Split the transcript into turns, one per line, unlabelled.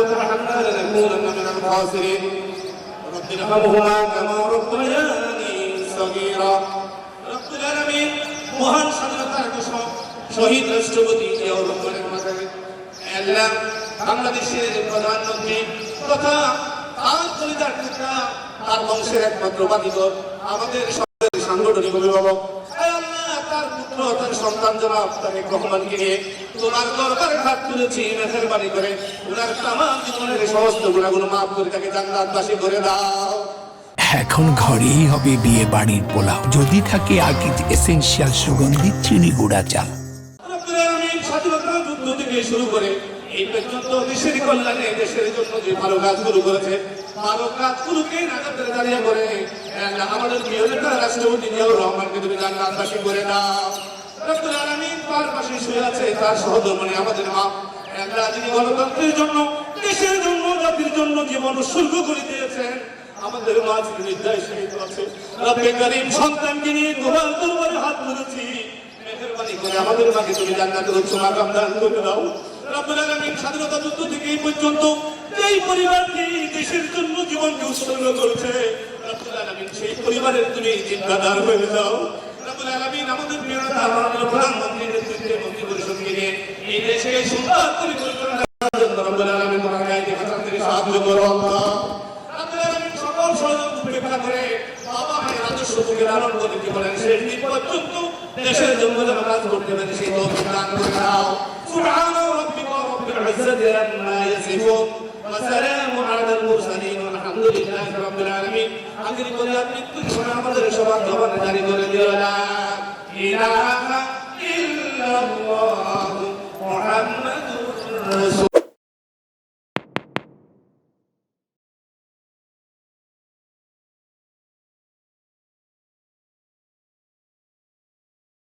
وترحمنا لنكونن من الخاسرين رب ارحمهما كما ربياني صغيرا رب العالمين মহান স্বাধীনতার ঘোষক শহীদ রাষ্ট্রপতি জিয়াউর রহমানের মাথায় আল্লাহ বাংলাদেশের প্রধানমন্ত্রী তথা তার পরিবার টুকরা তার বংশের একমাত্র বাদীকর আমাদের সকলের সাংগঠনিক অভিভাবক আল্লাহ তার পুত্র তার সন্তান জনাব তারেক রহমানকে নিয়ে তোমার দরবারে হাত তুলেছি মেহেরবানি করে ওনার তামাম জীবনের সমস্ত গুনাহগুলো মাফ করে তাকে জান্নাতবাসী করে দাও।
এখন ঘরেই হবে বিয়ে বাড়ির পোলাও যদি থাকে আকিজ এসেনশিয়াল সুগন্ধিত চিনি গুঁড়া চাল।
স্বাধীনতা যুদ্ধ থেকে শুরু করে এই পর্যন্ত দেশের কল্যাণে দেশের জন্য যে ভালো কাজগুলো করেছে ভালো কাজগুলোকে নাজাতের দাঁড়িয়ে করে আমাদের প্রিয় নেতা রাষ্ট্রপতি জিয়াউর রহমানকে তুমি জান্নাতবাসী করে দাও। রব্বুল আলামিন তার পাশে শুয়ে আছে তার সহধর্মিণী আমাদের মা যিনি গণতন্ত্রের জন্য দেশের জন্য জাতির জন্য জীবন উৎসর্গ করে দিয়েছেন আমাদের মা যিনি নির্দয় শহীদ আছে রব্বে করিম সন্তানকে নিয়ে তোমার দরবারে হাত তুলেছি মেহেরবানি করে আমাদের মাকে তুমি জান্নাতের উচ্চ মাকাম দান করে দাও। রব্বুল আলামিন স্বাধীনতা যুদ্ধ থেকে এই পর্যন্ত এই পরিবারটি দেশের জন্য জীবনকে উৎসর্গ করেছে রব্বুল আলামিন সেই পরিবারের তুমি জিম্মাদার হয়ে যাও। রব্বুল আলামিন আমাদের প্রিয় নেতা মাননীয় প্রধানমন্ত্রীর নেতৃত্বে মন্ত্রী পরিষদকে নিয়ে এই দেশে সুন্দর পরিকল্পনা করার জন্য রব্বুল আলামিন মহানায়ক হাসান থেকে সাহায্য করো আল্লাহ। রব্বুল আলামিন সকল ষড়যন্ত্র উপেক্ষা করে বাবা মায়ের আদর্শ থেকে লালন করে জীবনের শেষ দিন পর্যন্ত দেশের জন্য যেন কাজ করতে পারে সেই তৌফিক দান করে দাও। সুবহান রাব্বিকা রাব্বিল ইজ্জাতি আম্মা ইয়াসিফুন ওয়া সালামুন আলাল মুরসালিন আলহামদুলিল্লাহি রাব্বিল আলামিন। আখির পরিয়াত মৃত্যু শোনা আমাদের সবার জবানে জারি করে দিও লা ইলাহা ইল্লাল্লাহু মুহাম্মাদুর রাসূল।